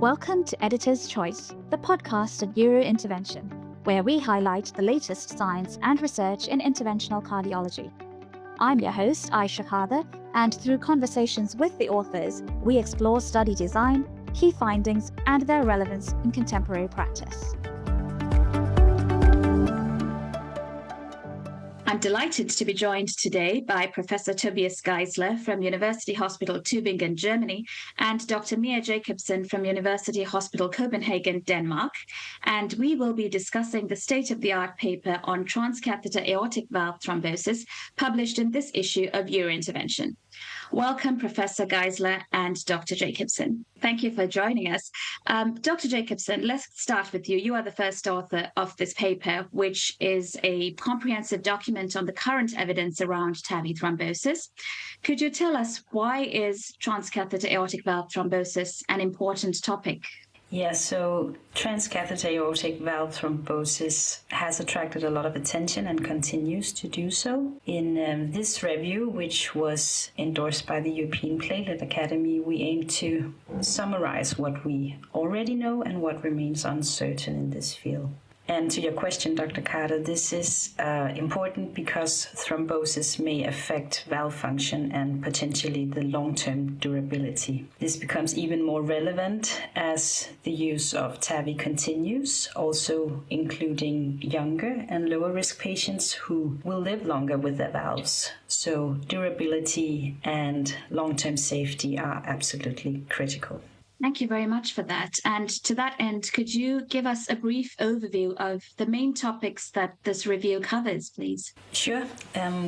Welcome to Editor's Choice, the podcast at EuroIntervention, where we highlight the latest science and research in interventional cardiology. I'm your host, Aaysha Cader, and through conversations with the authors, we explore study design, key findings, and their relevance in contemporary practice. I'm delighted to be joined today by Professor Tobias Geisler from University Hospital Tübingen, Germany, and Dr. Mia Jacobsen from University Hospital Copenhagen, Denmark. And we will be discussing the state-of-the-art paper on transcatheter aortic valve thrombosis published in this issue of EuroIntervention. Welcome, Professor Geisler and Dr. Jacobsen. Thank you for joining us. Dr. Jacobsen, let's start with you. You are the first author of this paper, which is a comprehensive document on the current evidence around TAVI thrombosis. Could you tell us why is transcatheter aortic valve thrombosis an important topic? Yeah, so transcatheter aortic valve thrombosis has attracted a lot of attention and continues to do so. In this review, which was endorsed by the European Platelet Academy, we aim to summarize what we already know and what remains uncertain in this field. And to your question, Dr. Cader, this is important because thrombosis may affect valve function and potentially the long-term durability. This becomes even more relevant as the use of TAVI continues, also including younger and lower-risk patients who will live longer with their valves. So durability and long-term safety are absolutely critical. Thank you very much for that. And to that end, could you give us a brief overview of the main topics that this review covers, please? Sure.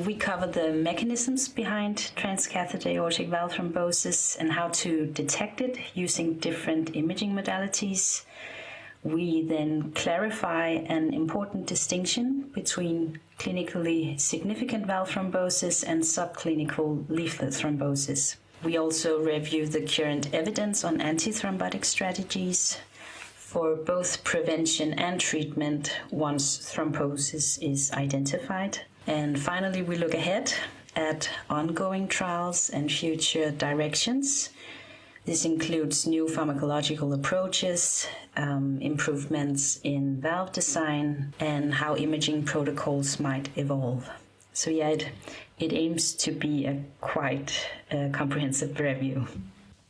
We cover the mechanisms behind transcatheter aortic valve thrombosis and how to detect it using different imaging modalities. We then clarify an important distinction between clinically significant valve thrombosis and subclinical leaflet thrombosis. We also review the current evidence on antithrombotic strategies for both prevention and treatment once thrombosis is identified. And finally, we look ahead at ongoing trials and future directions. This includes new pharmacological approaches, improvements in valve design, and how imaging protocols might evolve. So yeah, it aims to be a quite comprehensive review.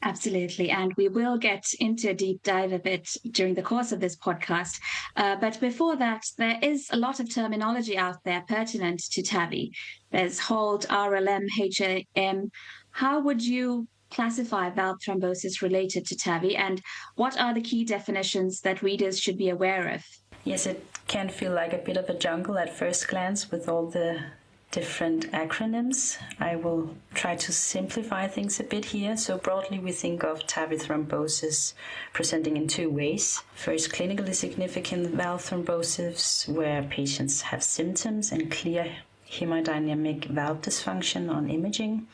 Absolutely. And we will get into a deep dive of it during the course of this podcast. But before that, there is a lot of terminology out there pertinent to TAVI. There's HALT, RLM, HAM. How would you classify valve thrombosis related to TAVI? And what are the key definitions that readers should be aware of? Yes, it can feel like a bit of a jungle at first glance with all the different acronyms. I will try to simplify things a bit here. So broadly, we think of TAVI thrombosis presenting in two ways. First, clinically significant valve thrombosis, where patients have symptoms and clear hemodynamic valve dysfunction on imaging.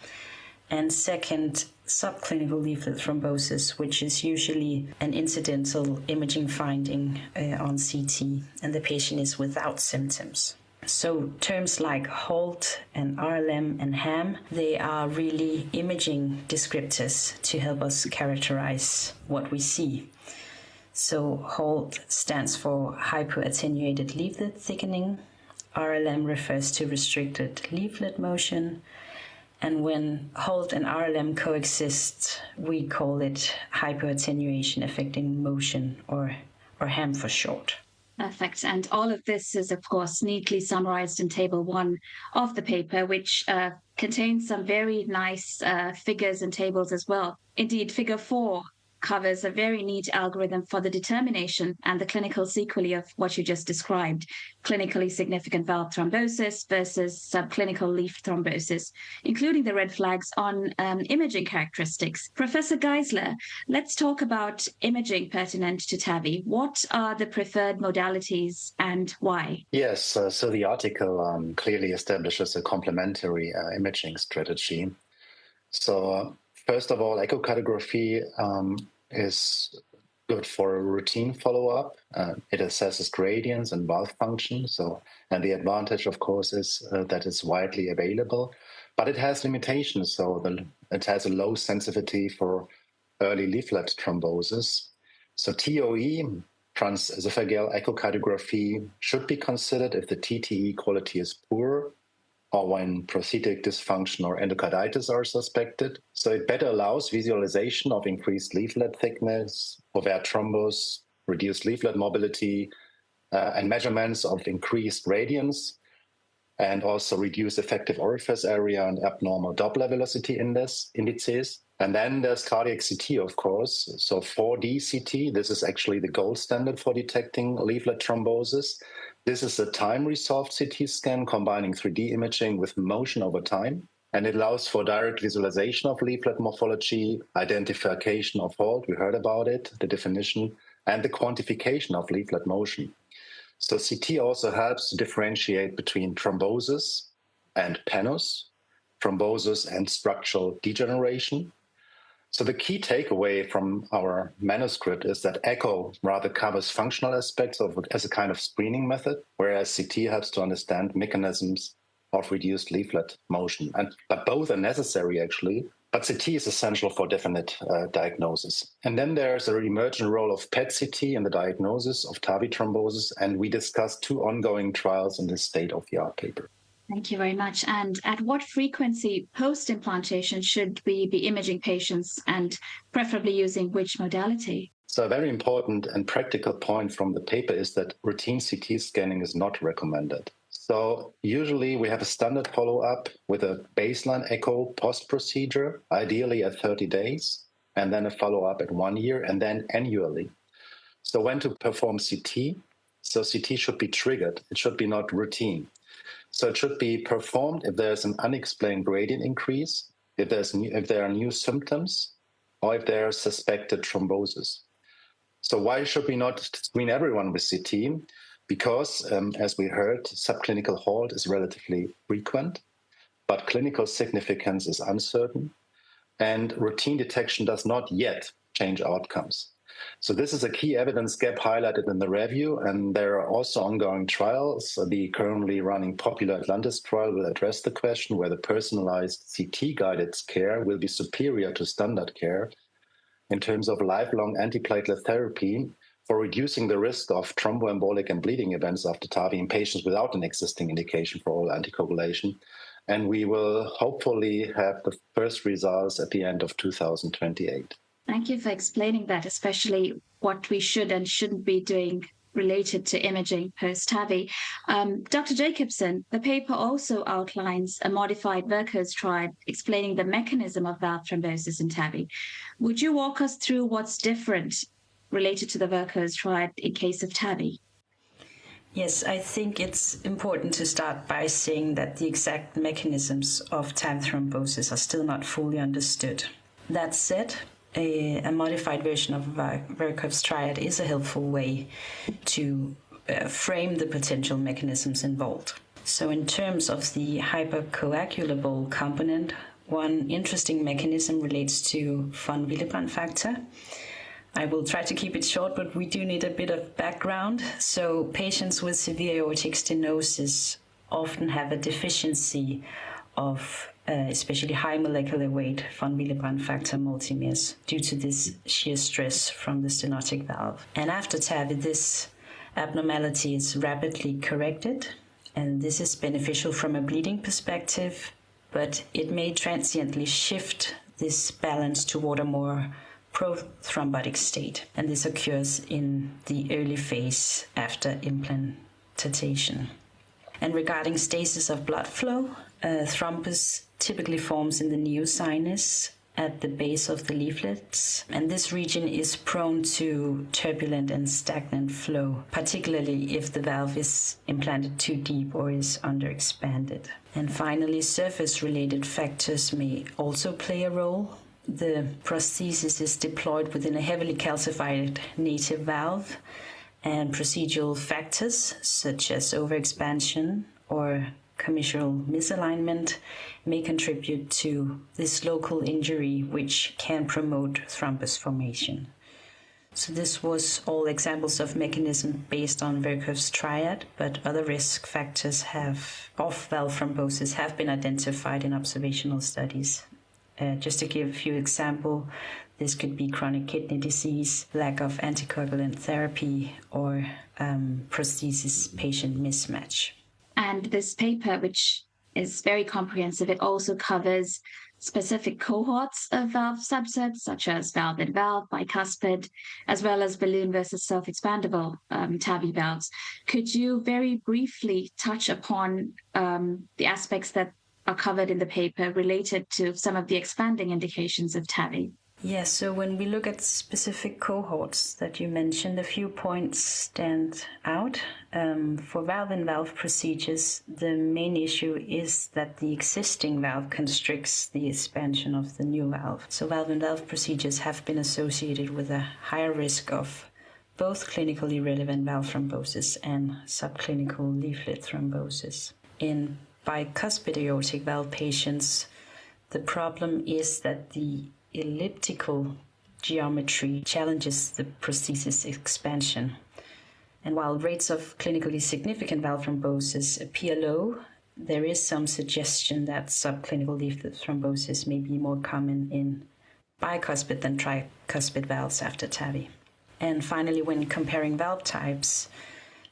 And second, subclinical leaflet thrombosis, which is usually an incidental imaging finding on CT, and the patient is without symptoms. So terms like HALT and RLM and HAM, they are really imaging descriptors to help us characterize what we see. So HALT stands for hypoattenuated leaflet thickening. RLM refers to restricted leaflet motion. And when HALT and RLM coexist, we call it hypoattenuation affecting motion, or HAM for short. Perfect. And all of this is, of course, neatly summarized in Table 1 of the paper, which contains some very nice figures and tables as well. Indeed, Figure 4 covers a very neat algorithm for the determination and the clinical sequelae of what you just described, clinically significant valve thrombosis versus subclinical leaf thrombosis, including the red flags on imaging characteristics. Professor Geisler, let's talk about imaging pertinent to TAVI. What are the preferred modalities and why? Yes, so the article clearly establishes a complementary imaging strategy. So first of all, echocardiography is good for a routine follow-up. It assesses gradients and valve function. And the advantage, of course, is that it's widely available, but it has limitations. So it has a low sensitivity for early leaflet thrombosis. So TOE, transesophageal echocardiography, should be considered if the TTE quality is poor or when prosthetic dysfunction or endocarditis are suspected. So it better allows visualization of increased leaflet thickness, overt thrombus, reduced leaflet mobility, and measurements of increased radiance, and also reduced effective orifice area and abnormal Doppler velocity indices. And then there's cardiac CT, of course. So 4D CT, this is actually the gold standard for detecting leaflet thrombosis. This is a time-resolved CT scan combining 3D imaging with motion over time. And it allows for direct visualization of leaflet morphology, identification of fault, we heard about it, the definition, and the quantification of leaflet motion. So CT also helps to differentiate between thrombosis and PANOS, thrombosis and structural degeneration. So the key takeaway from our manuscript is that echo rather covers functional aspects of it as a kind of screening method, whereas CT helps to understand mechanisms of reduced leaflet motion. But both are necessary, actually. But CT is essential for definite diagnosis. And then there's an emergent role of PET-CT in the diagnosis of TAVI thrombosis, and we discussed 2 ongoing trials in this state-of-the-art paper. Thank you very much. And at what frequency post-implantation should we be imaging patients, and preferably using which modality? So a very important and practical point from the paper is that routine CT scanning is not recommended. So usually we have a standard follow-up with a baseline echo post-procedure, ideally at 30 days, and then a follow-up at 1 year, and then annually. So when to perform CT? So CT should be triggered. It should be not routine. So it should be performed if there's an unexplained gradient increase, if there are new symptoms, or if there is suspected thrombosis. So why should we not screen everyone with CT? Because, as we heard, subclinical halt is relatively frequent, but clinical significance is uncertain, and routine detection does not yet change outcomes. So this is a key evidence gap highlighted in the review, and there are also ongoing trials. The currently running popular Atlantis trial will address the question whether personalized CT-guided care will be superior to standard care in terms of lifelong antiplatelet therapy for reducing the risk of thromboembolic and bleeding events after TAVI in patients without an existing indication for oral anticoagulation. And we will hopefully have the first results at the end of 2028. Thank you for explaining that, especially what we should and shouldn't be doing related to imaging post-TAVI. Dr. Jacobsen, the paper also outlines a modified Vercoes triad explaining the mechanism of valve thrombosis in TAVI. Would you walk us through what's different related to the Vercoes triad in case of TAVI? Yes, I think it's important to start by saying that the exact mechanisms of TAVI thrombosis are still not fully understood. That said, a modified version of Vercoes triad is a helpful way to frame the potential mechanisms involved. So in terms of the hypercoagulable component, one interesting mechanism relates to von Willebrand factor. I will try to keep it short, but we do need a bit of background. So patients with severe aortic stenosis often have a deficiency of especially high molecular weight von Willebrand factor multimers due to this shear stress from the stenotic valve. And after TAVI, this abnormality is rapidly corrected, and this is beneficial from a bleeding perspective, but it may transiently shift this balance toward a more prothrombotic state, and this occurs in the early phase after implantation. And regarding stasis of blood flow, thrombus typically forms in the neosinus at the base of the leaflets, and this region is prone to turbulent and stagnant flow, particularly if the valve is implanted too deep or is underexpanded. And finally, surface-related factors may also play a role. The prosthesis is deployed within a heavily calcified native valve, and procedural factors such as overexpansion or commissural misalignment may contribute to this local injury, which can promote thrombus formation. So this was all examples of mechanism based on Vercoes triad, but other risk factors of valve thrombosis have been identified in observational studies. Just to give a few examples, This could be chronic kidney disease, lack of anticoagulant therapy, or prosthesis-patient mismatch. And this paper, which is very comprehensive, it also covers specific cohorts of valve subsets, such as valve-in-valve, bicuspid, as well as balloon versus self-expandable TAVI valves. Could you very briefly touch upon the aspects that are covered in the paper related to some of the expanding indications of TAVI? Yes, so when we look at specific cohorts that you mentioned, a few points stand out. For valve-in-valve procedures, the main issue is that the existing valve constricts the expansion of the new valve. So valve-in-valve procedures have been associated with a higher risk of both clinically relevant valve thrombosis and subclinical leaflet thrombosis. In bicuspid aortic valve patients, the problem is that the elliptical geometry challenges the prosthesis expansion. And while rates of clinically significant valve thrombosis appear low, there is some suggestion that subclinical leaflet thrombosis may be more common in bicuspid than tricuspid valves after TAVI. And finally, when comparing valve types,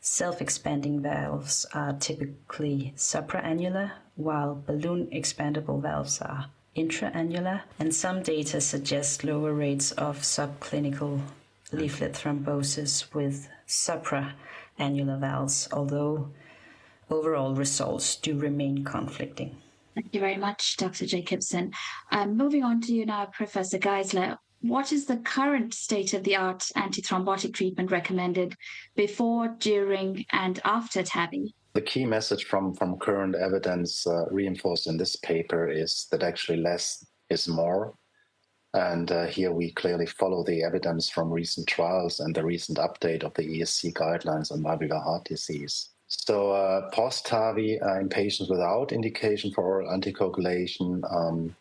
self-expanding valves are typically supraannular, while balloon expandable valves are intraannular, and some data suggest lower rates of subclinical leaflet thrombosis with supraannular valves, although overall results do remain conflicting. Thank you very much, Dr. Jacobsen. Moving on to you now, Professor Geisler. What is the current state-of-the-art antithrombotic treatment recommended before, during, and after TAVI? The key message from current evidence reinforced in this paper is that actually less is more. And here we clearly follow the evidence from recent trials and the recent update of the ESC guidelines on valvular heart disease. So post-TAVI in patients without indication for oral anticoagulation,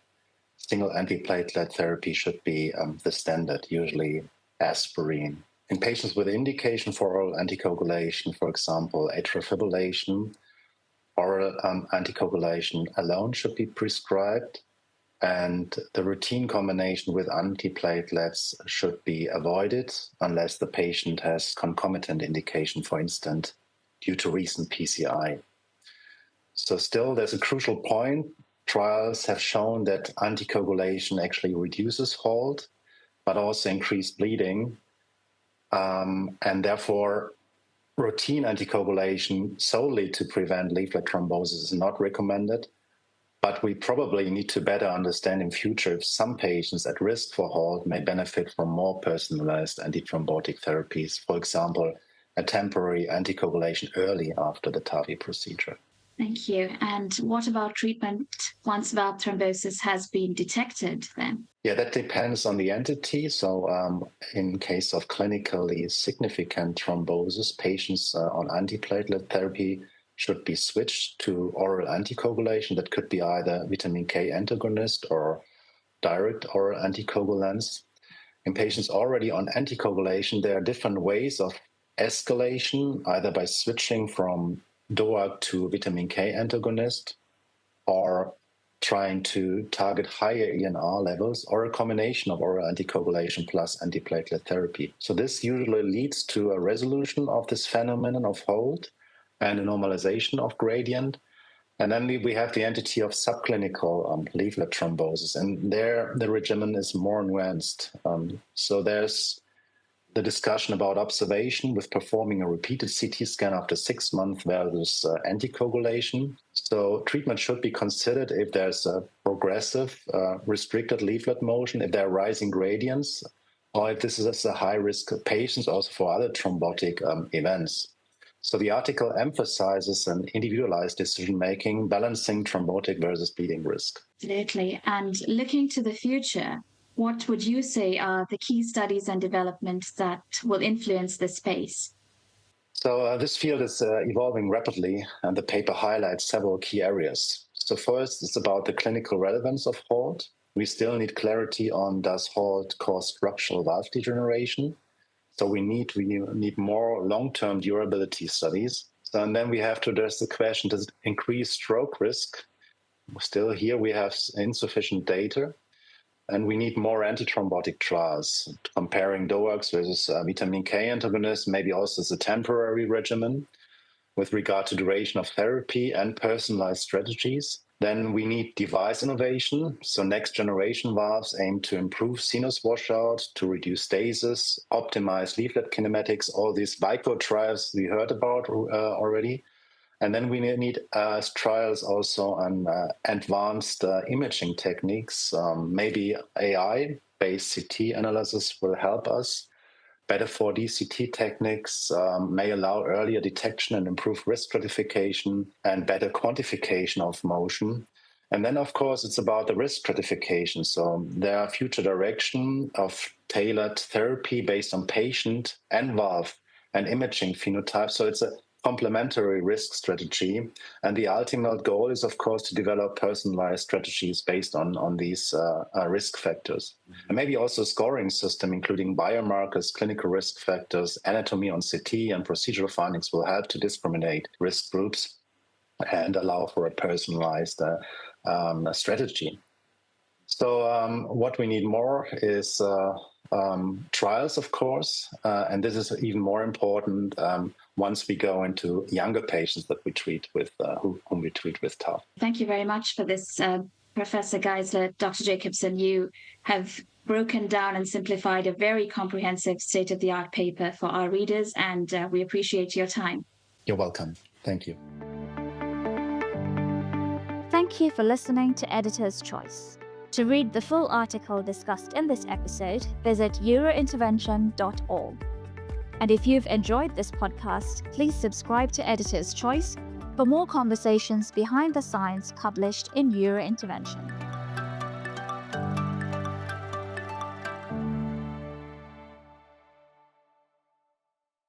single antiplatelet therapy should be the standard, usually aspirin. In patients with indication for oral anticoagulation, for example, atrial fibrillation, oral anticoagulation alone should be prescribed, and the routine combination with antiplatelets should be avoided unless the patient has concomitant indication, for instance, due to recent PCI. So still, there's a crucial point. Trials have shown that anticoagulation actually reduces halt, but also increased bleeding. And therefore, routine anticoagulation solely to prevent leaflet thrombosis is not recommended. But we probably need to better understand in future if some patients at risk for halt may benefit from more personalized antithrombotic therapies, for example, a temporary anticoagulation early after the TAVI procedure. Thank you. And what about treatment once valve thrombosis has been detected then? Yeah, that depends on the entity. So in case of clinically significant thrombosis, patients on antiplatelet therapy should be switched to oral anticoagulation. That could be either vitamin K antagonist or direct oral anticoagulants. In patients already on anticoagulation, there are different ways of escalation, either by switching from DOAC to vitamin K antagonist, or trying to target higher ENR levels, or a combination of oral anticoagulation plus antiplatelet therapy. So this usually leads to a resolution of this phenomenon of hold and a normalization of gradient. And then we have the entity of subclinical leaflet thrombosis, and there the regimen is more nuanced. So there's the discussion about observation with performing a repeated CT scan after 6 months versus anticoagulation. So treatment should be considered if there's a progressive restricted leaflet motion, if there are rising gradients, or if this is a high-risk patients also for other thrombotic events. So the article emphasizes an individualized decision-making, balancing thrombotic versus bleeding risk. Absolutely. And looking to the future, what would you say are the key studies and developments that will influence this space? So this field is evolving rapidly, and the paper highlights several key areas. So first, it's about the clinical relevance of halt. We still need clarity on does halt cause structural valve degeneration. So we need more long-term durability studies. So, and then we have to address the question, does it increase stroke risk? Still here we have insufficient data. and we need more antithrombotic trials, comparing DOACs versus vitamin K antagonists, maybe also as a temporary regimen with regard to duration of therapy and personalized strategies. Then we need device innovation. So next generation valves aim to improve sinus washout, to reduce stasis, optimize leaflet kinematics, all these VICO trials we heard about already. And then we need trials also on advanced imaging techniques. Maybe AI-based CT analysis will help us. Better 4D CT techniques may allow earlier detection and improve risk stratification and better quantification of motion. And then, of course, it's about the risk stratification. So there are future direction of tailored therapy based on patient and valve and imaging phenotypes. So it's a complementary risk strategy. And the ultimate goal is, of course, to develop personalized strategies based on these risk factors. And maybe also a scoring system, including biomarkers, clinical risk factors, anatomy on CT, and procedural findings will help to discriminate risk groups and allow for a personalized strategy. So what we need more is trials, of course, and this is even more important once we go into younger patients that we treat with, whom we treat with TAV. Thank you very much for this, Professor Geisler. Dr. Jacobsen, you have broken down and simplified a very comprehensive state-of-the-art paper for our readers, and we appreciate your time. You're welcome. Thank you. Thank you for listening to Editor's Choice. To read the full article discussed in this episode, visit EuroIntervention.org. And if you've enjoyed this podcast, please subscribe to Editor's Choice for more conversations behind the science published in EuroIntervention.